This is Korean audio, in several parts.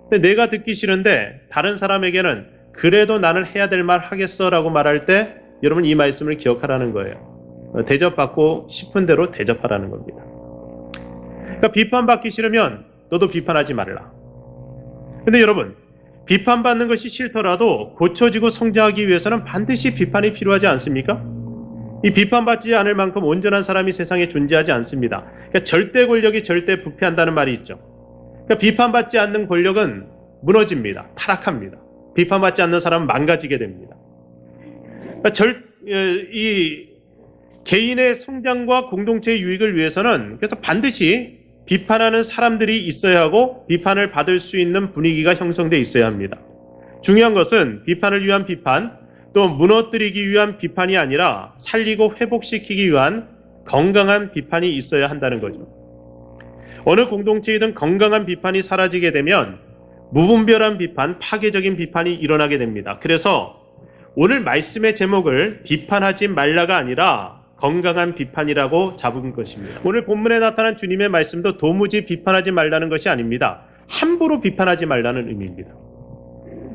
근데 내가 듣기 싫은데 다른 사람에게는 그래도 나는 해야 될 말 하겠어 라고 말할 때 여러분 이 말씀을 기억하라는 거예요. 대접받고 싶은 대로 대접하라는 겁니다. 그러니까 비판받기 싫으면 너도 비판하지 말라. 근데 여러분, 비판받는 것이 싫더라도 고쳐지고 성장하기 위해서는 반드시 비판이 필요하지 않습니까? 이 비판받지 않을 만큼 온전한 사람이 세상에 존재하지 않습니다. 그러니까 절대 권력이 절대 부패한다는 말이 있죠. 그러니까 비판받지 않는 권력은 무너집니다. 타락합니다. 비판받지 않는 사람은 망가지게 됩니다. 그러니까 이 개인의 성장과 공동체의 유익을 위해서는 그래서 반드시 비판하는 사람들이 있어야 하고 비판을 받을 수 있는 분위기가 형성되어 있어야 합니다. 중요한 것은 비판을 위한 비판, 또 무너뜨리기 위한 비판이 아니라 살리고 회복시키기 위한 건강한 비판이 있어야 한다는 거죠. 어느 공동체이든 건강한 비판이 사라지게 되면 무분별한 비판, 파괴적인 비판이 일어나게 됩니다. 그래서 오늘 말씀의 제목을 비판하지 말라가 아니라 건강한 비판이라고 잡은 것입니다. 오늘 본문에 나타난 주님의 말씀도 도무지 비판하지 말라는 것이 아닙니다. 함부로 비판하지 말라는 의미입니다.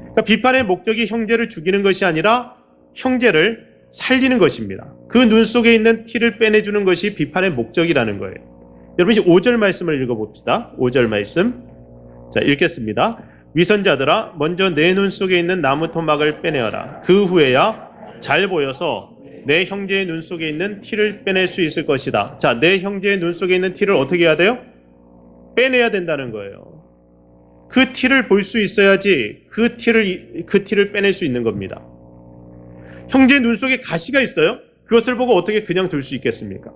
그러니까 비판의 목적이 형제를 죽이는 것이 아니라 형제를 살리는 것입니다. 그 눈 속에 있는 티를 빼내주는 것이 비판의 목적이라는 거예요. 여러분 이제 5절 말씀을 읽어봅시다. 5절 말씀. 자, 읽겠습니다. 위선자들아, 먼저 내 눈 속에 있는 나무 토막을 빼내어라. 그 후에야 잘 보여서 내 형제의 눈 속에 있는 티를 빼낼 수 있을 것이다. 자, 내 형제의 눈 속에 있는 티를 어떻게 해야 돼요? 빼내야 된다는 거예요. 그 티를 볼 수 있어야지 그 티를 빼낼 수 있는 겁니다. 형제의 눈 속에 가시가 있어요? 그것을 보고 어떻게 그냥 둘 수 있겠습니까?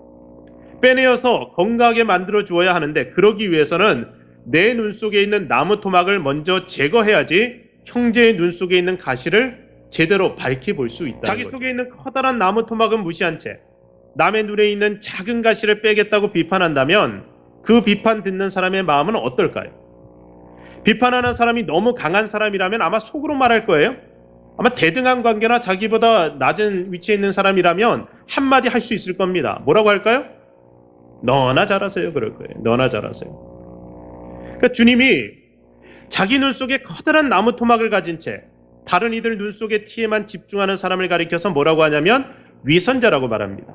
빼내어서 건강하게 만들어 주어야 하는데 그러기 위해서는 내 눈 속에 있는 나무 토막을 먼저 제거해야지 형제의 눈 속에 있는 가시를 제대로 밝히 볼 수 있다. 자기 속에 있는 커다란 나무 토막은 무시한 채 남의 눈에 있는 작은 가시를 빼겠다고 비판한다면 그 비판 듣는 사람의 마음은 어떨까요? 비판하는 사람이 너무 강한 사람이라면 아마 속으로 말할 거예요. 아마 대등한 관계나 자기보다 낮은 위치에 있는 사람이라면 한마디 할 수 있을 겁니다. 뭐라고 할까요? 너나 잘하세요. 그럴 거예요. 너나 잘하세요. 그러니까 주님이 자기 눈 속에 커다란 나무 토막을 가진 채 다른 이들 눈 속의 티에만 집중하는 사람을 가리켜서 뭐라고 하냐면 위선자라고 말합니다.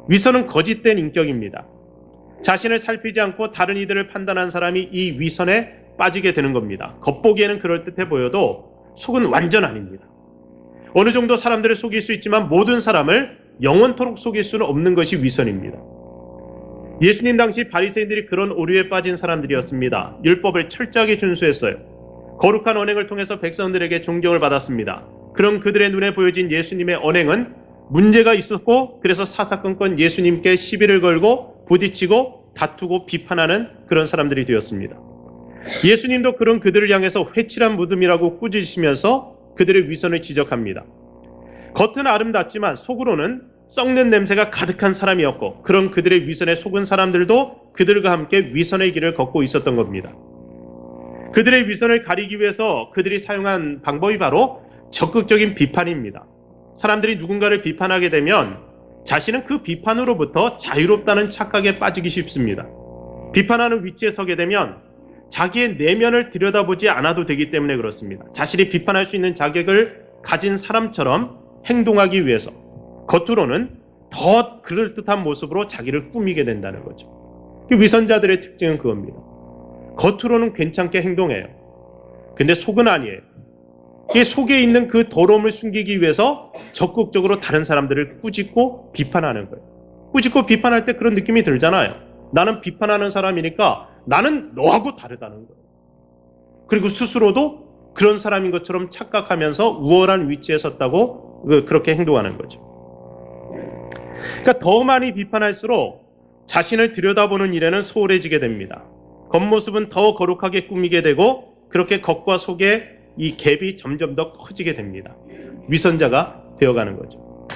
위선은 거짓된 인격입니다. 자신을 살피지 않고 다른 이들을 판단한 사람이 이 위선에 빠지게 되는 겁니다. 겉보기에는 그럴듯해 보여도 속은 완전 아닙니다. 어느 정도 사람들을 속일 수 있지만 모든 사람을 영원토록 속일 수는 없는 것이 위선입니다. 예수님 당시 바리새인들이 그런 오류에 빠진 사람들이었습니다. 율법을 철저하게 준수했어요. 거룩한 언행을 통해서 백성들에게 존경을 받았습니다. 그럼 그들의 눈에 보여진 예수님의 언행은 문제가 있었고 그래서 사사건건 예수님께 시비를 걸고 부딪히고 다투고 비판하는 그런 사람들이 되었습니다. 예수님도 그런 그들을 향해서 회칠한 무덤이라고 꾸짖으시면서 그들의 위선을 지적합니다. 겉은 아름답지만 속으로는 썩는 냄새가 가득한 사람이었고 그런 그들의 위선에 속은 사람들도 그들과 함께 위선의 길을 걷고 있었던 겁니다. 그들의 위선을 가리기 위해서 그들이 사용한 방법이 바로 적극적인 비판입니다. 사람들이 누군가를 비판하게 되면 자신은 그 비판으로부터 자유롭다는 착각에 빠지기 쉽습니다. 비판하는 위치에 서게 되면 자기의 내면을 들여다보지 않아도 되기 때문에 그렇습니다. 자신이 비판할 수 있는 자격을 가진 사람처럼 행동하기 위해서 겉으로는 더 그럴듯한 모습으로 자기를 꾸미게 된다는 거죠. 위선자들의 특징은 그겁니다. 겉으로는 괜찮게 행동해요. 근데 속은 아니에요. 그 속에 있는 그 더러움을 숨기기 위해서 적극적으로 다른 사람들을 꾸짖고 비판하는 거예요. 꾸짖고 비판할 때 그런 느낌이 들잖아요. 나는 비판하는 사람이니까 나는 너하고 다르다는 거예요. 그리고 스스로도 그런 사람인 것처럼 착각하면서 우월한 위치에 섰다고 그렇게 행동하는 거죠. 그러니까 더 많이 비판할수록 자신을 들여다보는 일에는 소홀해지게 됩니다. 겉모습은 더 거룩하게 꾸미게 되고 그렇게 겉과 속의 이 갭이 점점 더 커지게 됩니다. 위선자가 되어가는 거죠.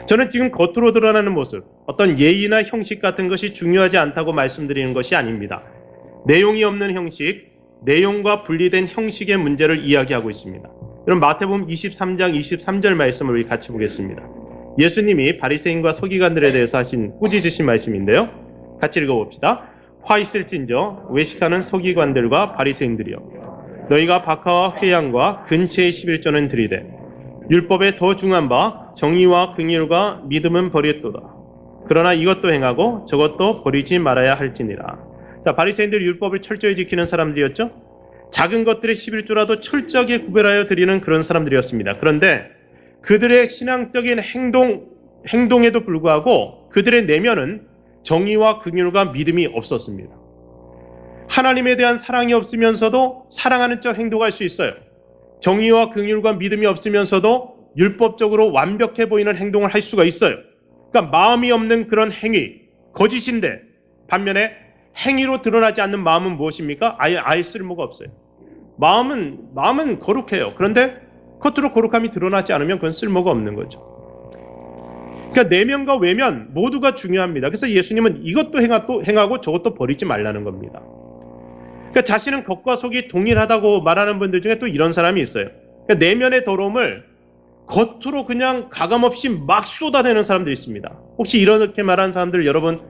저는 지금 겉으로 드러나는 모습, 어떤 예의나 형식 같은 것이 중요하지 않다고 말씀드리는 것이 아닙니다. 내용이 없는 형식, 내용과 분리된 형식의 문제를 이야기하고 있습니다. 여러분 마태복음 23장 23절 말씀을 우리 같이 보겠습니다. 예수님이 바리새인과 서기관들에 대해서 하신 꾸짖으신 말씀인데요. 같이 읽어봅시다. 화 있을진저 외식하는 서기관들과 바리새인들이여 너희가 박하와 회양과 근체의 11조는 들이되 율법에 더 중한 바 정의와 긍휼과 믿음은 버렸도다. 그러나 이것도 행하고 저것도 버리지 말아야 할지니라. 자, 바리새인들 율법을 철저히 지키는 사람들이었죠. 작은 것들의 11조라도 철저하게 구별하여 드리는 그런 사람들이었습니다. 그런데 그들의 신앙적인 행동에도 불구하고 그들의 내면은 정의와 긍휼과 믿음이 없었습니다. 하나님에 대한 사랑이 없으면서도 사랑하는 척 행동할 수 있어요. 정의와 긍휼과 믿음이 없으면서도 율법적으로 완벽해 보이는 행동을 할 수가 있어요. 그러니까 마음이 없는 그런 행위, 거짓인데 반면에 행위로 드러나지 않는 마음은 무엇입니까? 아예 쓸모가 없어요. 마음은 거룩해요. 그런데 겉으로 거룩함이 드러나지 않으면 그건 쓸모가 없는 거죠. 그러니까 내면과 외면 모두가 중요합니다. 그래서 예수님은 이것도 행하고 저것도 버리지 말라는 겁니다. 그러니까 자신은 겉과 속이 동일하다고 말하는 분들 중에 또 이런 사람이 있어요. 그러니까 내면의 더러움을 겉으로 그냥 가감없이 막 쏟아내는 사람들이 있습니다. 혹시 이렇게 말하는 사람들 여러분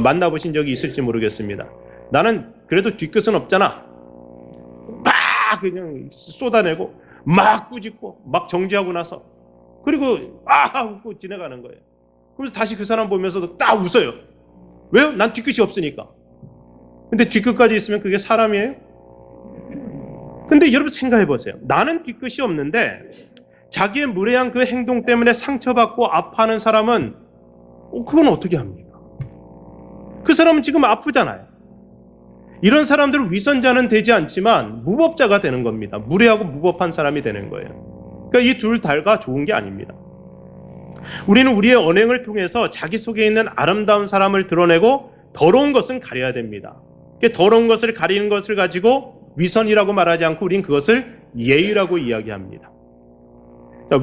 만나보신 적이 있을지 모르겠습니다. 나는 그래도 뒤끝은 없잖아. 막 그냥 쏟아내고 막 꾸짖고 막 정죄하고 나서 그리고 웃고 지나가는 거예요. 그래서 다시 그 사람 보면서도 딱 웃어요. 왜요? 난 뒤끝이 없으니까. 근데 뒤끝까지 있으면 그게 사람이에요? 근데 여러분 생각해 보세요. 나는 뒤끝이 없는데 자기의 무례한 그 행동 때문에 상처받고 아파하는 사람은 그건 어떻게 합니까? 그 사람은 지금 아프잖아요. 이런 사람들은 위선자는 되지 않지만 무법자가 되는 겁니다. 무례하고 무법한 사람이 되는 거예요. 그러니까 이 둘 다가 좋은 게 아닙니다. 우리는 우리의 언행을 통해서 자기 속에 있는 아름다운 사람을 드러내고 더러운 것은 가려야 됩니다. 더러운 것을 가리는 것을 가지고 위선이라고 말하지 않고 우리는 그것을 예의라고 이야기합니다.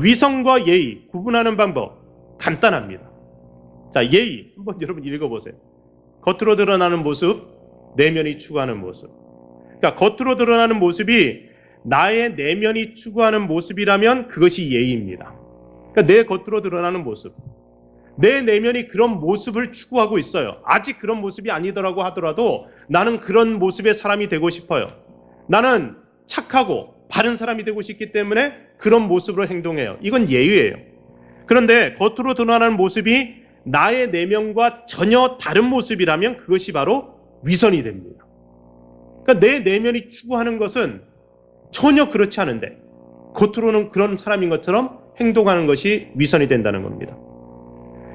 위선과 예의 구분하는 방법 간단합니다. 자, 예의 한번 여러분 읽어보세요. 겉으로 드러나는 모습, 내면이 추구하는 모습. 그러니까 겉으로 드러나는 모습이 나의 내면이 추구하는 모습이라면 그것이 예의입니다. 그러니까 내 겉으로 드러나는 모습, 내 내면이 그런 모습을 추구하고 있어요. 아직 그런 모습이 아니더라고 하더라도 나는 그런 모습의 사람이 되고 싶어요. 나는 착하고 바른 사람이 되고 싶기 때문에 그런 모습으로 행동해요. 이건 예의예요. 그런데 겉으로 드러나는 모습이 나의 내면과 전혀 다른 모습이라면 그것이 바로 위선이 됩니다. 그러니까 내 내면이 추구하는 것은 전혀 그렇지 않은데 겉으로는 그런 사람인 것처럼 행동하는 것이 위선이 된다는 겁니다.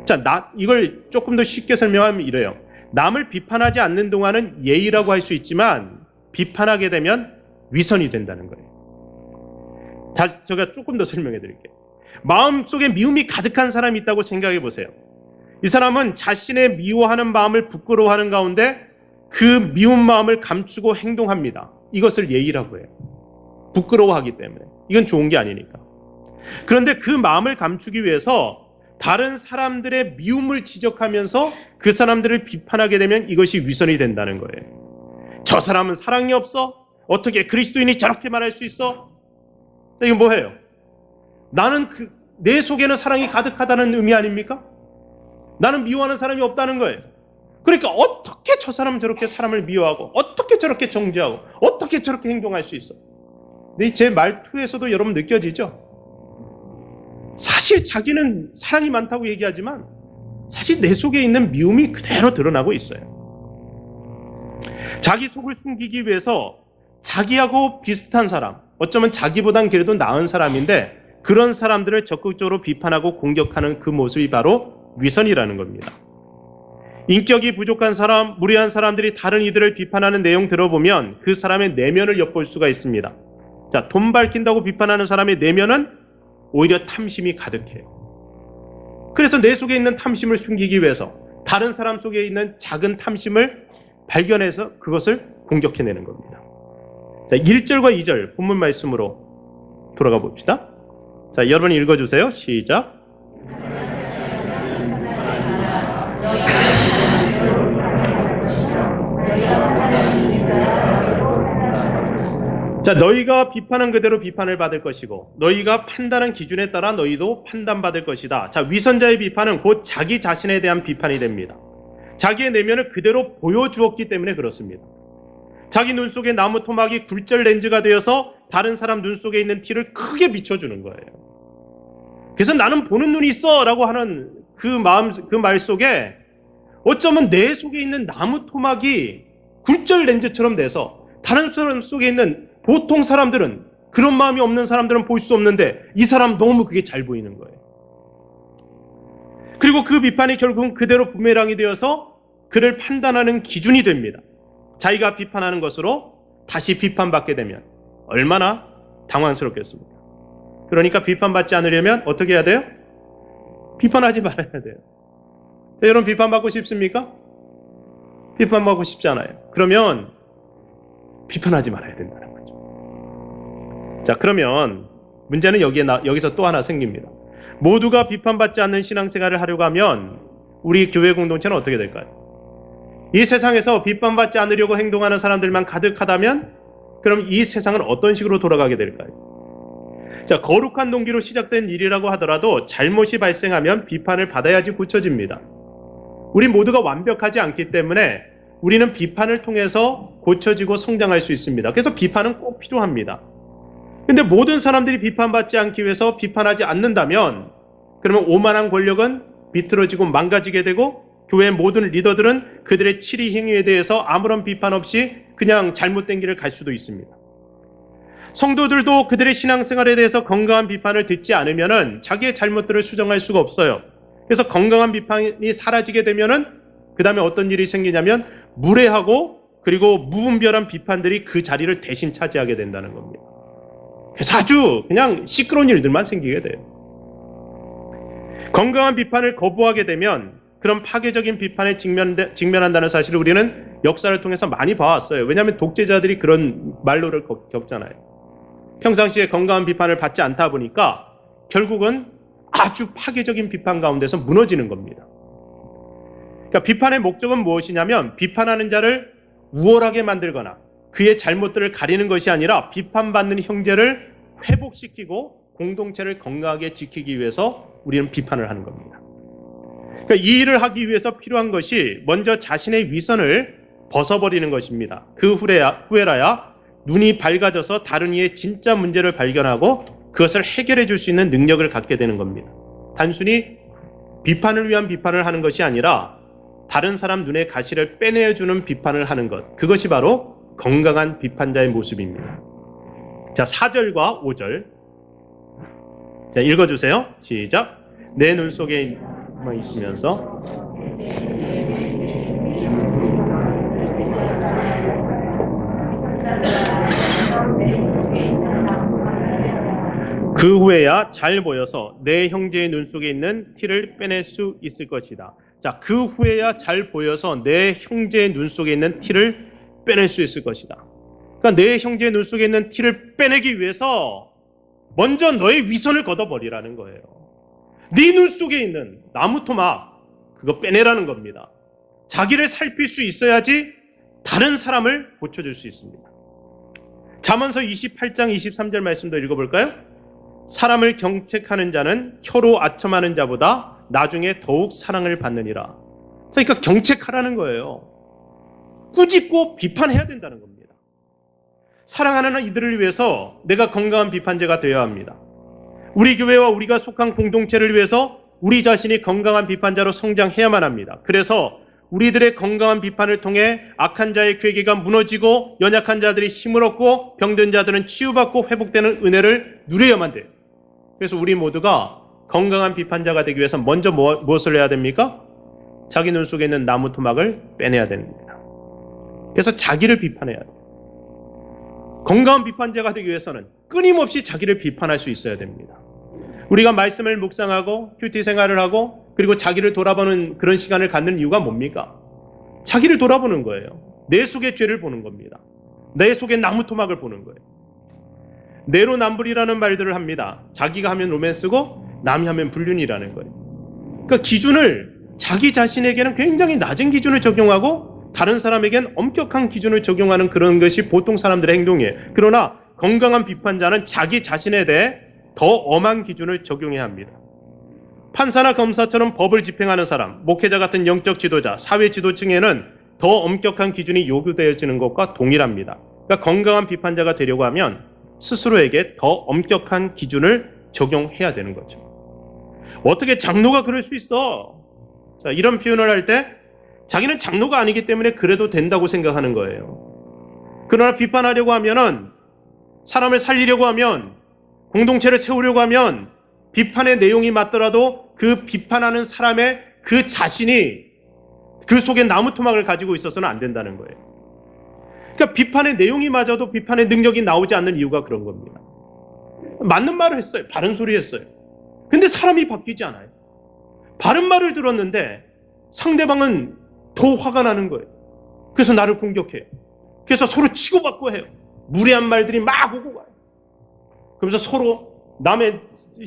자, 이걸 조금 더 쉽게 설명하면 이래요. 남을 비판하지 않는 동안은 예의라고 할 수 있지만 비판하게 되면 위선이 된다는 거예요. 제가 조금 더 설명해 드릴게요. 마음속에 미움이 가득한 사람이 있다고 생각해 보세요. 이 사람은 자신의 미워하는 마음을 부끄러워하는 가운데 그 미운 마음을 감추고 행동합니다. 이것을 예의라고 해요. 부끄러워하기 때문에. 이건 좋은 게 아니니까. 그런데 그 마음을 감추기 위해서 다른 사람들의 미움을 지적하면서 그 사람들을 비판하게 되면 이것이 위선이 된다는 거예요. 저 사람은 사랑이 없어? 어떻게 그리스도인이 저렇게 말할 수 있어? 이거 뭐예요? 나는 내 속에는 사랑이 가득하다는 의미 아닙니까? 나는 미워하는 사람이 없다는 거예요. 그러니까 어떻게 저 사람은 저렇게 사람을 미워하고 어떻게 저렇게 정죄하고 어떻게 저렇게 행동할 수 있어? 근데 제 말투에서도 여러분 느껴지죠? 사실 자기는 사랑이 많다고 얘기하지만 사실 내 속에 있는 미움이 그대로 드러나고 있어요. 자기 속을 숨기기 위해서 자기하고 비슷한 사람, 어쩌면 자기보단 그래도 나은 사람인데 그런 사람들을 적극적으로 비판하고 공격하는 그 모습이 바로 위선이라는 겁니다. 인격이 부족한 사람, 무례한 사람들이 다른 이들을 비판하는 내용 들어보면 그 사람의 내면을 엿볼 수가 있습니다. 자, 돈 밝힌다고 비판하는 사람의 내면은 오히려 탐심이 가득해요. 그래서 내 속에 있는 탐심을 숨기기 위해서 다른 사람 속에 있는 작은 탐심을 발견해서 그것을 공격해내는 겁니다. 자, 1절과 2절 본문 말씀으로 돌아가 봅시다. 자, 여러분 읽어주세요. 시작. 자, 너희가 비판한 그대로 비판을 받을 것이고 너희가 판단한 기준에 따라 너희도 판단받을 것이다. 자, 위선자의 비판은 곧 자기 자신에 대한 비판이 됩니다. 자기의 내면을 그대로 보여주었기 때문에 그렇습니다. 자기 눈 속에 나무 토막이 굴절 렌즈가 되어서 다른 사람 눈 속에 있는 티를 크게 비춰주는 거예요. 그래서 나는 보는 눈이 있어 라고 하는 그 말 속에 어쩌면 내 속에 있는 나무 토막이 굴절 렌즈처럼 돼서 다른 사람 속에 있는 보통 사람들은, 그런 마음이 없는 사람들은 볼 수 없는데 이 사람 너무 그게 잘 보이는 거예요. 그리고 그 비판이 결국은 그대로 부메랑이 되어서 그를 판단하는 기준이 됩니다. 자기가 비판하는 것으로 다시 비판받게 되면 얼마나 당황스럽겠습니까? 그러니까 비판받지 않으려면 어떻게 해야 돼요? 비판하지 말아야 돼요. 여러분 비판받고 싶습니까? 비판받고 싶지 않아요. 그러면 비판하지 말아야 된다는 거죠. 자, 그러면 문제는 여기서 또 하나 생깁니다. 모두가 비판받지 않는 신앙생활을 하려고 하면 우리 교회 공동체는 어떻게 될까요? 이 세상에서 비판받지 않으려고 행동하는 사람들만 가득하다면 그럼 이 세상은 어떤 식으로 돌아가게 될까요? 자, 거룩한 동기로 시작된 일이라고 하더라도 잘못이 발생하면 비판을 받아야지 고쳐집니다. 우리 모두가 완벽하지 않기 때문에 우리는 비판을 통해서 고쳐지고 성장할 수 있습니다. 그래서 비판은 꼭 필요합니다. 근데 모든 사람들이 비판받지 않기 위해서 비판하지 않는다면 그러면 오만한 권력은 비틀어지고 망가지게 되고 교회 모든 리더들은 그들의 치리 행위에 대해서 아무런 비판 없이 그냥 잘못된 길을 갈 수도 있습니다. 성도들도 그들의 신앙생활에 대해서 건강한 비판을 듣지 않으면은 자기의 잘못들을 수정할 수가 없어요. 그래서 건강한 비판이 사라지게 되면은 그 다음에 어떤 일이 생기냐면 무례하고 그리고 무분별한 비판들이 그 자리를 대신 차지하게 된다는 겁니다. 그래서 아주 그냥 시끄러운 일들만 생기게 돼요. 건강한 비판을 거부하게 되면 그런 파괴적인 비판에 직면한다는 사실을 우리는 역사를 통해서 많이 봐왔어요. 왜냐하면 독재자들이 그런 말로를 겪잖아요. 평상시에 건강한 비판을 받지 않다 보니까 결국은 아주 파괴적인 비판 가운데서 무너지는 겁니다. 그러니까 비판의 목적은 무엇이냐면 비판하는 자를 우월하게 만들거나 그의 잘못들을 가리는 것이 아니라 비판받는 형제를 회복시키고 공동체를 건강하게 지키기 위해서 우리는 비판을 하는 겁니다. 그러니까 이 일을 하기 위해서 필요한 것이 먼저 자신의 위선을 벗어버리는 것입니다. 그 후에라야 눈이 밝아져서 다른 이의 진짜 문제를 발견하고 그것을 해결해 줄 수 있는 능력을 갖게 되는 겁니다. 단순히 비판을 위한 비판을 하는 것이 아니라 다른 사람 눈에 가시를 빼내주는 비판을 하는 것, 그것이 바로 건강한 비판자의 모습입니다. 자, 4절과 5절 자, 읽어주세요. 시작. 내 눈 속에 있으면서 그 후에야 잘 보여서 내 형제의 눈 속에 있는 티를 빼낼 수 있을 것이다. 자, 그 후에야 잘 보여서 내 형제의 눈 속에 있는 티를 빼낼 수 있을 것이다. 그러니까 내 형제의 눈 속에 있는 티를 빼내기 위해서 먼저 너의 위선을 걷어버리라는 거예요. 네 눈 속에 있는 나무 토막 그거 빼내라는 겁니다. 자기를 살필 수 있어야지 다른 사람을 고쳐줄 수 있습니다. 잠언서 28장 23절 말씀도 읽어볼까요? 사람을 경책하는 자는 혀로 아첨하는 자보다 나중에 더욱 사랑을 받느니라. 그러니까 경책하라는 거예요. 꾸짖고 비판해야 된다는 겁니다. 사랑하는 이들을 위해서 내가 건강한 비판자가 되어야 합니다. 우리 교회와 우리가 속한 공동체를 위해서 우리 자신이 건강한 비판자로 성장해야만 합니다. 그래서 우리들의 건강한 비판을 통해 악한 자의 괴계가 무너지고 연약한 자들이 힘을 얻고 병든 자들은 치유받고 회복되는 은혜를 누려야만 돼요. 그래서 우리 모두가 건강한 비판자가 되기 위해서 먼저 무엇을 해야 됩니까? 자기 눈 속에 있는 나무 토막을 빼내야 됩니다. 그래서 자기를 비판해야 돼요. 건강한 비판자가 되기 위해서는 끊임없이 자기를 비판할 수 있어야 됩니다. 우리가 말씀을 묵상하고 큐티 생활을 하고 그리고 자기를 돌아보는 그런 시간을 갖는 이유가 뭡니까? 자기를 돌아보는 거예요. 내 속의 죄를 보는 겁니다. 내 속의 나무 토막을 보는 거예요. 내로남불이라는 말들을 합니다. 자기가 하면 로맨스고 남이 하면 불륜이라는 거예요. 그러니까 기준을 자기 자신에게는 굉장히 낮은 기준을 적용하고 다른 사람에게는 엄격한 기준을 적용하는 그런 것이 보통 사람들의 행동이에요. 그러나 건강한 비판자는 자기 자신에 대해 더 엄한 기준을 적용해야 합니다. 판사나 검사처럼 법을 집행하는 사람, 목회자 같은 영적 지도자, 사회 지도층에는 더 엄격한 기준이 요구되어지는 것과 동일합니다. 그러니까 건강한 비판자가 되려고 하면 스스로에게 더 엄격한 기준을 적용해야 되는 거죠. 어떻게 장로가 그럴 수 있어? 자, 이런 표현을 할 때 자기는 장로가 아니기 때문에 그래도 된다고 생각하는 거예요. 그러나 비판하려고 하면은, 사람을 살리려고 하면, 공동체를 세우려고 하면 비판의 내용이 맞더라도 그 비판하는 사람의 그 자신이 그 속에 나무 토막을 가지고 있어서는 안 된다는 거예요. 그러니까 비판의 내용이 맞아도 비판의 능력이 나오지 않는 이유가 그런 겁니다. 맞는 말을 했어요. 바른 소리 했어요. 근데 사람이 바뀌지 않아요. 바른 말을 들었는데 상대방은 더 화가 나는 거예요. 그래서 나를 공격해요. 그래서 서로 치고받고 해요. 무례한 말들이 막 오고 가요. 그러면서 서로 남의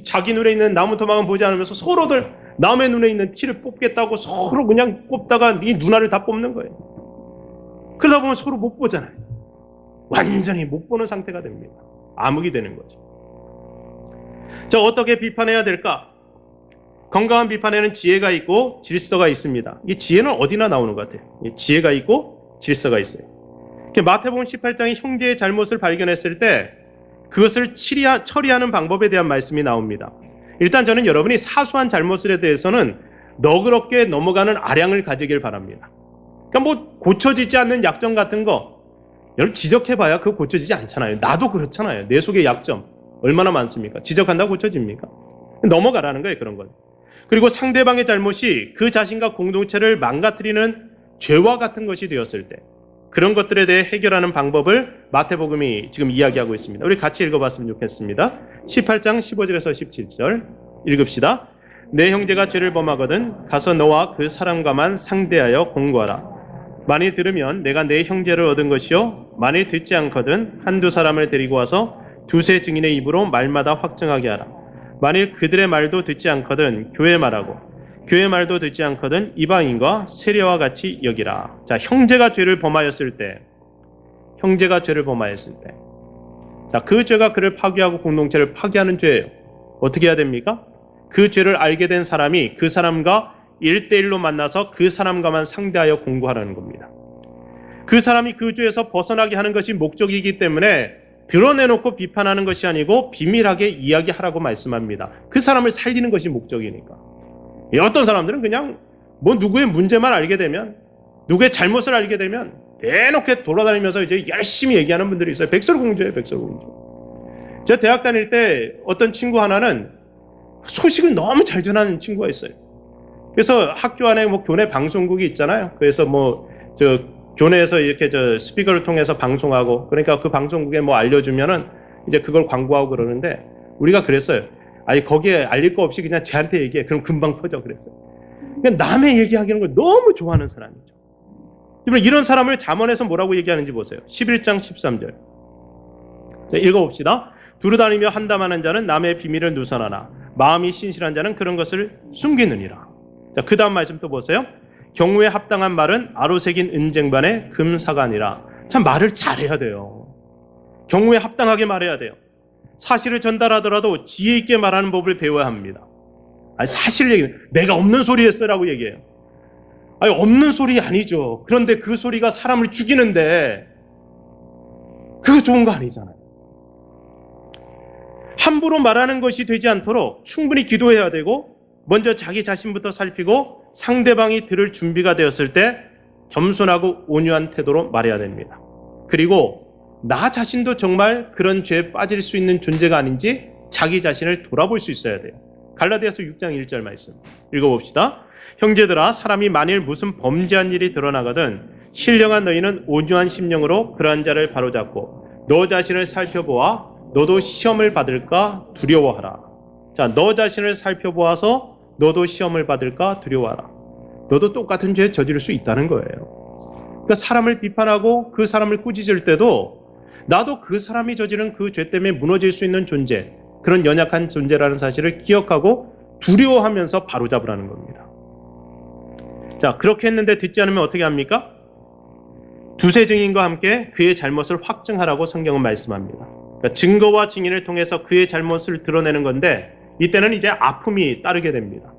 자기 눈에 있는 나무 토막은 보지 않으면서 서로들 남의 눈에 있는 티를 뽑겠다고 서로 그냥 뽑다가 이 눈알을 다 뽑는 거예요. 그러다 보면 서로 못 보잖아요. 완전히 못 보는 상태가 됩니다. 암흑이 되는 거죠. 자, 어떻게 비판해야 될까? 건강한 비판에는 지혜가 있고 질서가 있습니다. 이 지혜는 어디나 나오는 것 같아요. 지혜가 있고 질서가 있어요. 마태복음 18장이 형제의 잘못을 발견했을 때 그것을 처리하는 방법에 대한 말씀이 나옵니다. 일단 저는 여러분이 사소한 잘못에 대해서는 너그럽게 넘어가는 아량을 가지길 바랍니다. 그러니까 뭐 고쳐지지 않는 약점 같은 거 여러분 지적해봐야 그거 고쳐지지 않잖아요. 나도 그렇잖아요. 내 속에 약점 얼마나 많습니까? 지적한다고 고쳐집니까? 넘어가라는 거예요. 그런 건. 그리고 상대방의 잘못이 그 자신과 공동체를 망가뜨리는 죄와 같은 것이 되었을 때 그런 것들에 대해 해결하는 방법을 마태복음이 지금 이야기하고 있습니다. 우리 같이 읽어봤으면 좋겠습니다. 18장 15절에서 17절 읽읍시다. 내 형제가 죄를 범하거든 가서 너와 그 사람과만 상대하여 공고하라. 만일 들으면 내가 내 형제를 얻은 것이요 만일 듣지 않거든 한두 사람을 데리고 와서 두세 증인의 입으로 말마다 확증하게 하라. 만일 그들의 말도 듣지 않거든 교회 말하고 교회 말도 듣지 않거든 이방인과 세례와 같이 여기라. 자, 형제가 죄를 범하였을 때 자, 그 죄가 그를 파괴하고 공동체를 파괴하는 죄예요. 어떻게 해야 됩니까? 그 죄를 알게 된 사람이 그 사람과 1대1로 만나서 그 사람과만 상대하여 공고하라는 겁니다. 그 사람이 그 죄에서 벗어나게 하는 것이 목적이기 때문에 드러내놓고 비판하는 것이 아니고 비밀하게 이야기하라고 말씀합니다. 그 사람을 살리는 것이 목적이니까. 어떤 사람들은 그냥 뭐 누구의 문제만 알게 되면 누구의 잘못을 알게 되면 대놓고 돌아다니면서 이제 열심히 얘기하는 분들이 있어요. 백설공주예요, 백설공주. 제가 대학 다닐 때 어떤 친구 하나는 소식을 너무 잘 전하는 친구가 있어요. 그래서 학교 안에 뭐 교내 방송국이 있잖아요. 그래서 뭐 교내에서 이렇게 스피커를 통해서 방송하고 그러니까 그 방송국에 뭐 알려주면은 이제 그걸 광고하고 그러는데 우리가 그랬어요. 아니 거기에 알릴 거 없이 그냥 쟤한테 얘기해. 그럼 금방 퍼져 그랬어요. 그냥 남의 얘기하는 걸 너무 좋아하는 사람이죠. 이런 사람을 잠언에서 뭐라고 얘기하는지 보세요. 11장 13절. 자, 읽어봅시다. 두루다니며 한담하는 자는 남의 비밀을 누설하나 마음이 신실한 자는 그런 것을 숨기느니라. 자, 그 다음 말씀 또 보세요. 경우에 합당한 말은 아로새긴 은쟁반의 금사관이라. 참 말을 잘해야 돼요. 경우에 합당하게 말해야 돼요. 사실을 전달하더라도 지혜 있게 말하는 법을 배워야 합니다. 아니 사실 얘기, 내가 없는 소리 했어라고 얘기해요. 아니 없는 소리 아니죠. 그런데 그 소리가 사람을 죽이는데 그거 좋은 거 아니잖아요. 함부로 말하는 것이 되지 않도록 충분히 기도해야 되고 먼저 자기 자신부터 살피고 상대방이 들을 준비가 되었을 때 겸손하고 온유한 태도로 말해야 됩니다. 그리고 나 자신도 정말 그런 죄에 빠질 수 있는 존재가 아닌지 자기 자신을 돌아볼 수 있어야 돼요. 갈라디아서 6장 1절 말씀 읽어봅시다. 형제들아 사람이 만일 무슨 범죄한 일이 드러나거든 신령한 너희는 온유한 심령으로 그러한 자를 바로잡고 너 자신을 살펴보아 너도 시험을 받을까 두려워하라. 자, 너 자신을 살펴보아서 너도 시험을 받을까 두려워하라. 너도 똑같은 죄 저지를 수 있다는 거예요. 그러니까 사람을 비판하고 그 사람을 꾸짖을 때도 나도 그 사람이 저지른 그 죄 때문에 무너질 수 있는 존재, 그런 연약한 존재라는 사실을 기억하고 두려워하면서 바로잡으라는 겁니다. 자, 그렇게 했는데 듣지 않으면 어떻게 합니까? 두세 증인과 함께 그의 잘못을 확증하라고 성경은 말씀합니다. 그러니까 증거와 증인을 통해서 그의 잘못을 드러내는 건데 이때는 이제 아픔이 따르게 됩니다.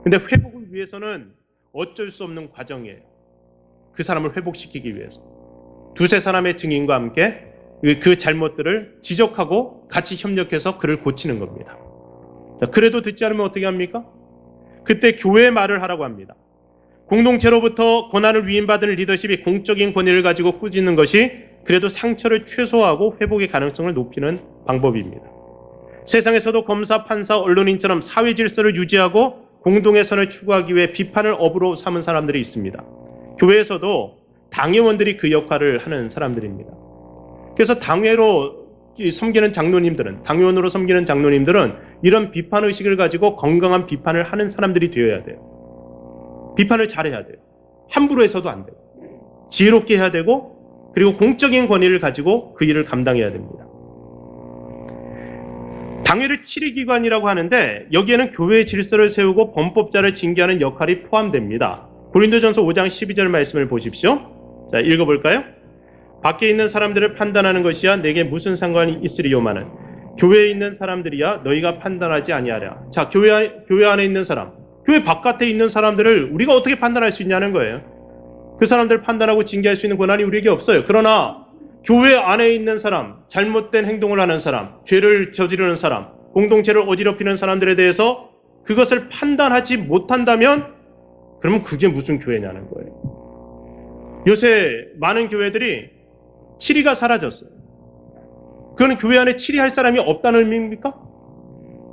근데 회복을 위해서는 어쩔 수 없는 과정이에요. 그 사람을 회복시키기 위해서. 두세 사람의 증인과 함께 그 잘못들을 지적하고 같이 협력해서 그를 고치는 겁니다. 자, 그래도 듣지 않으면 어떻게 합니까? 그때 교회의 말을 하라고 합니다. 공동체로부터 권한을 위임받은 리더십이 공적인 권위를 가지고 꾸짖는 것이 그래도 상처를 최소화하고 회복의 가능성을 높이는 방법입니다. 세상에서도 검사, 판사, 언론인처럼 사회 질서를 유지하고 공동의 선을 추구하기 위해 비판을 업으로 삼은 사람들이 있습니다. 교회에서도 당회원들이 그 역할을 하는 사람들입니다. 그래서 당회로 섬기는 장로님들은, 당회원으로 섬기는 장로님들은 이런 비판의식을 가지고 건강한 비판을 하는 사람들이 되어야 돼요. 비판을 잘해야 돼요. 함부로 해서도 안 돼요. 지혜롭게 해야 되고, 그리고 공적인 권위를 가지고 그 일을 감당해야 됩니다. 당회를 치리기관이라고 하는데 여기에는 교회의 질서를 세우고 범법자를 징계하는 역할이 포함됩니다. 고린도전서 5장 12절 말씀을 보십시오. 자, 읽어볼까요? 밖에 있는 사람들을 판단하는 것이야 내게 무슨 상관이 있으리요마는 교회에 있는 사람들이야 너희가 판단하지 아니하랴. 자, 교회 안에 있는 사람, 교회 바깥에 있는 사람들을 우리가 어떻게 판단할 수 있냐는 거예요. 그 사람들을 판단하고 징계할 수 있는 권한이 우리에게 없어요. 그러나 교회 안에 있는 사람, 잘못된 행동을 하는 사람, 죄를 저지르는 사람, 공동체를 어지럽히는 사람들에 대해서 그것을 판단하지 못한다면 그러면 그게 무슨 교회냐는 거예요. 요새 많은 교회들이 치리가 사라졌어요. 그거는 교회 안에 치리할 사람이 없다는 의미입니까?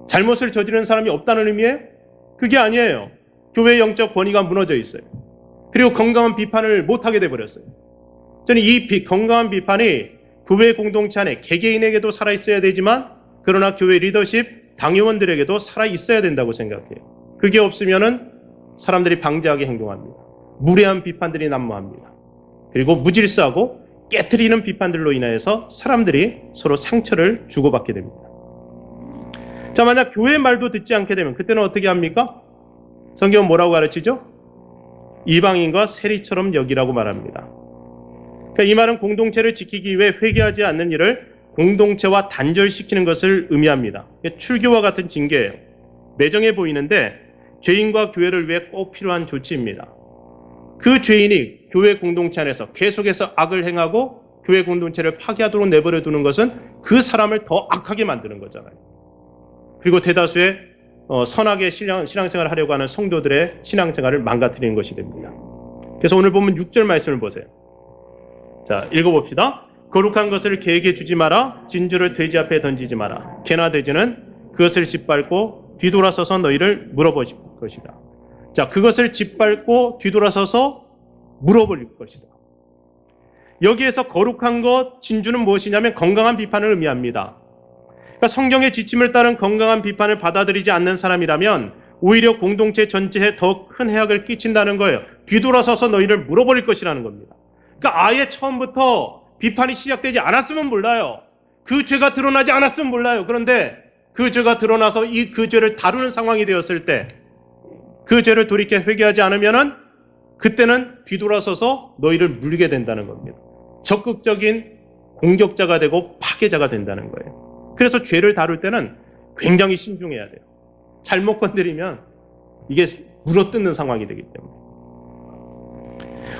잘못을 저지르는 사람이 없다는 의미예요? 그게 아니에요. 교회의 영적 권위가 무너져 있어요. 그리고 건강한 비판을 못하게 돼버렸어요. 저는 이 건강한 비판이 교회 공동체 안에 개개인에게도 살아있어야 되지만 그러나 교회 리더십, 당회원들에게도 살아있어야 된다고 생각해요. 그게 없으면은 사람들이 방대하게 행동합니다. 무례한 비판들이 난무합니다. 그리고 무질서하고 깨트리는 비판들로 인해서 사람들이 서로 상처를 주고받게 됩니다. 자, 만약 교회의 말도 듣지 않게 되면 그때는 어떻게 합니까? 성경은 뭐라고 가르치죠? 이방인과 세리처럼 여기라고 말합니다. 그러니까 이 말은 공동체를 지키기 위해 회개하지 않는 일을 공동체와 단절시키는 것을 의미합니다. 출교와 같은 징계예요. 매정해 보이는데 죄인과 교회를 위해 꼭 필요한 조치입니다. 그 죄인이 교회 공동체 안에서 계속해서 악을 행하고 교회 공동체를 파괴하도록 내버려 두는 것은 그 사람을 더 악하게 만드는 거잖아요. 그리고 대다수의 선하게 신앙생활을 하려고 하는 성도들의 신앙생활을 망가뜨리는 것이 됩니다. 그래서 오늘 보면 6절 말씀을 보세요. 자, 읽어봅시다. 거룩한 것을 개에게 주지 마라. 진주를 돼지 앞에 던지지 마라. 개나 돼지는 그것을 짓밟고 뒤돌아서서 너희를 물어볼 것이다. 자, 그것을 짓밟고 뒤돌아서서 물어볼 것이다. 여기에서 거룩한 것, 진주는 무엇이냐면 건강한 비판을 의미합니다. 그러니까 성경의 지침을 따른 건강한 비판을 받아들이지 않는 사람이라면 오히려 공동체 전체에 더 큰 해악을 끼친다는 거예요. 뒤돌아서서 너희를 물어버릴 것이라는 겁니다. 그러니까 아예 처음부터 비판이 시작되지 않았으면 몰라요. 그 죄가 드러나지 않았으면 몰라요. 그런데 그 죄가 드러나서 그 죄를 다루는 상황이 되었을 때 그 죄를 돌이켜 회개하지 않으면은 그때는 뒤돌아서서 너희를 물게 된다는 겁니다. 적극적인 공격자가 되고 파괴자가 된다는 거예요. 그래서 죄를 다룰 때는 굉장히 신중해야 돼요. 잘못 건드리면 이게 물어뜯는 상황이 되기 때문에.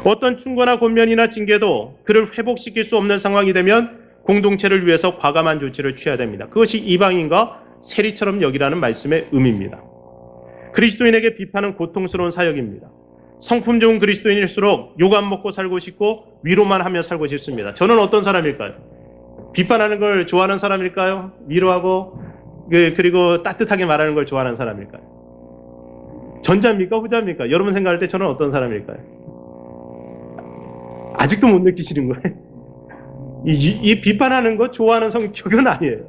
어떤 충고나 권면이나 징계도 그를 회복시킬 수 없는 상황이 되면 공동체를 위해서 과감한 조치를 취해야 됩니다. 그것이 이방인과 세리처럼 여기라는 말씀의 의미입니다. 그리스도인에게 비판은 고통스러운 사역입니다. 성품 좋은 그리스도인일수록 욕 안 먹고 살고 싶고 위로만 하며 살고 싶습니다. 저는 어떤 사람일까요? 비판하는 걸 좋아하는 사람일까요? 위로하고 그리고 따뜻하게 말하는 걸 좋아하는 사람일까요? 전자입니까? 후자입니까? 여러분 생각할 때 저는 어떤 사람일까요? 아직도 못 느끼시는 거예요? 이 비판하는 거 좋아하는 성격은 아니에요.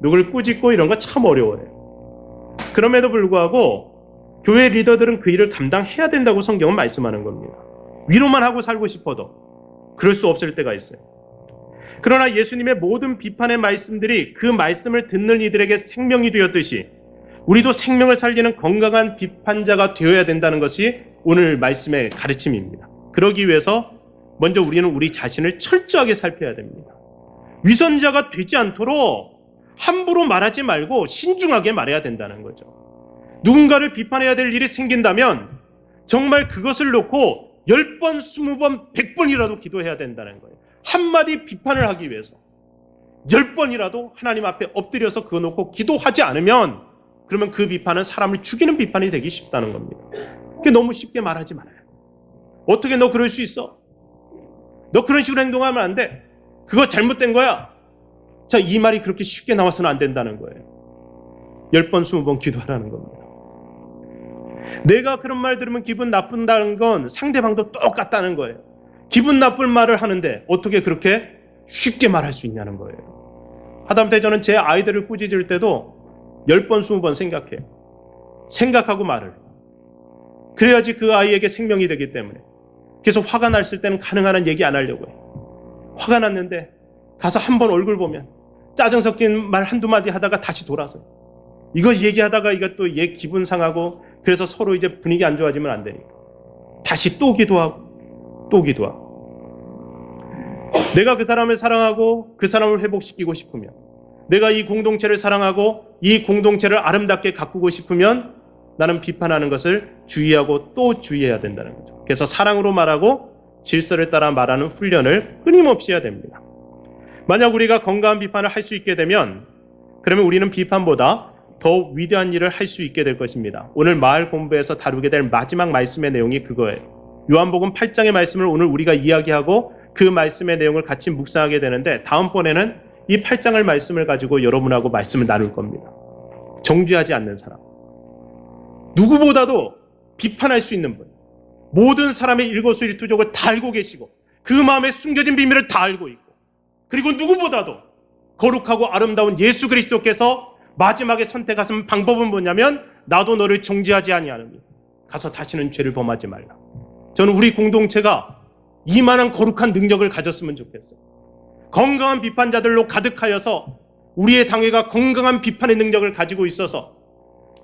누굴 꾸짖고 이런 거 참 어려워요. 그럼에도 불구하고 교회 리더들은 그 일을 감당해야 된다고 성경은 말씀하는 겁니다. 위로만 하고 살고 싶어도 그럴 수 없을 때가 있어요. 그러나 예수님의 모든 비판의 말씀들이 그 말씀을 듣는 이들에게 생명이 되었듯이 우리도 생명을 살리는 건강한 비판자가 되어야 된다는 것이 오늘 말씀의 가르침입니다. 그러기 위해서 먼저 우리는 우리 자신을 철저하게 살펴야 됩니다. 위선자가 되지 않도록 함부로 말하지 말고 신중하게 말해야 된다는 거죠. 누군가를 비판해야 될 일이 생긴다면 정말 그것을 놓고 10번, 20번, 100번이라도 기도해야 된다는 거예요. 한마디 비판을 하기 위해서 10번이라도 하나님 앞에 엎드려서 그거 놓고 기도하지 않으면 그러면 그 비판은 사람을 죽이는 비판이 되기 쉽다는 겁니다. 그게 너무 쉽게 말하지 말아요. 어떻게 너 그럴 수 있어? 너 그런 식으로 행동하면 안 돼. 그거 잘못된 거야. 자, 이 말이 그렇게 쉽게 나와서는 안 된다는 거예요. 10번, 20번 기도하라는 겁니다. 내가 그런 말 들으면 기분 나쁜다는 건 상대방도 똑같다는 거예요. 기분 나쁠 말을 하는데 어떻게 그렇게 쉽게 말할 수 있냐는 거예요. 하다못해 저는 제 아이들을 꾸짖을 때도 10번, 20번 생각해요. 생각하고 말을. 그래야지 그 아이에게 생명이 되기 때문에. 그래서 화가 났을 때는 가능한 한 얘기 안 하려고 해요. 화가 났는데 가서 한번 얼굴 보면 짜증 섞인 말 한두 마디 하다가 다시 돌아서 이거 얘기하다가 이것도 얘 기분 상하고 그래서 서로 이제 분위기 안 좋아지면 안 되니까 다시 또 기도하고 또 기도하고 내가 그 사람을 사랑하고 그 사람을 회복시키고 싶으면 내가 이 공동체를 사랑하고 이 공동체를 아름답게 가꾸고 싶으면 나는 비판하는 것을 주의하고 또 주의해야 된다는 거죠. 그래서 사랑으로 말하고 질서를 따라 말하는 훈련을 끊임없이 해야 됩니다. 만약 우리가 건강한 비판을 할 수 있게 되면 그러면 우리는 비판보다 더 위대한 일을 할 수 있게 될 것입니다. 오늘 마을 본부에서 다루게 될 마지막 말씀의 내용이 그거예요. 요한복음 8장의 말씀을 오늘 우리가 이야기하고 그 말씀의 내용을 같이 묵상하게 되는데 다음번에는 이 8장의 말씀을 가지고 여러분하고 말씀을 나눌 겁니다. 정죄하지 않는 사람. 누구보다도 비판할 수 있는 분. 모든 사람의 일거수일투족을 다 알고 계시고 그 마음에 숨겨진 비밀을 다 알고 있고 그리고 누구보다도 거룩하고 아름다운 예수 그리스도께서 마지막에 선택하신 방법은 뭐냐면 나도 너를 정죄하지 아니하노니 가서 다시는 죄를 범하지 말라. 저는 우리 공동체가 이만한 거룩한 능력을 가졌으면 좋겠어요. 건강한 비판자들로 가득하여서 우리의 당회가 건강한 비판의 능력을 가지고 있어서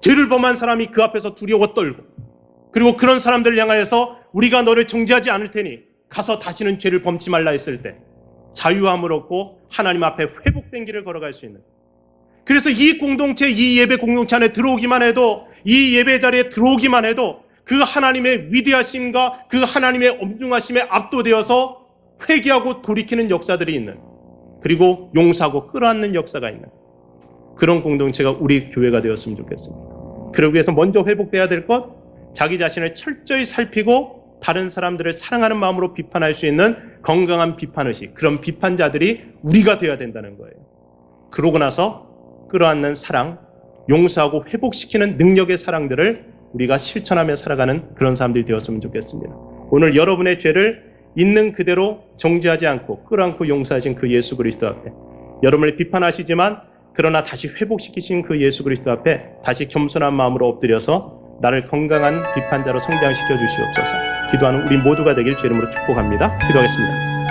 죄를 범한 사람이 그 앞에서 두려워 떨고 그리고 그런 사람들을 향하여서 우리가 너를 정죄하지 않을 테니 가서 다시는 죄를 범치 말라 했을 때 자유함을 얻고 하나님 앞에 회복된 길을 걸어갈 수 있는 그래서 이 공동체, 이 예배 공동체 안에 들어오기만 해도 이 예배 자리에 들어오기만 해도 그 하나님의 위대하심과 그 하나님의 엄중하심에 압도되어서 회개하고 돌이키는 역사들이 있는 그리고 용서하고 끌어안는 역사가 있는 그런 공동체가 우리 교회가 되었으면 좋겠습니다. 그러기 위해서 먼저 회복돼야 될 것 자기 자신을 철저히 살피고 다른 사람들을 사랑하는 마음으로 비판할 수 있는 건강한 비판의식 그런 비판자들이 우리가 되어야 된다는 거예요. 그러고 나서 끌어안는 사랑, 용서하고 회복시키는 능력의 사랑들을 우리가 실천하며 살아가는 그런 사람들이 되었으면 좋겠습니다. 오늘 여러분의 죄를 있는 그대로 정죄하지 않고 끌어안고 용서하신 그 예수 그리스도 앞에 여러분을 비판하시지만 그러나 다시 회복시키신 그 예수 그리스도 앞에 다시 겸손한 마음으로 엎드려서 나를 건강한 비판자로 성장시켜 주시옵소서. 기도하는 우리 모두가 되길 주 이름으로 축복합니다. 기도하겠습니다.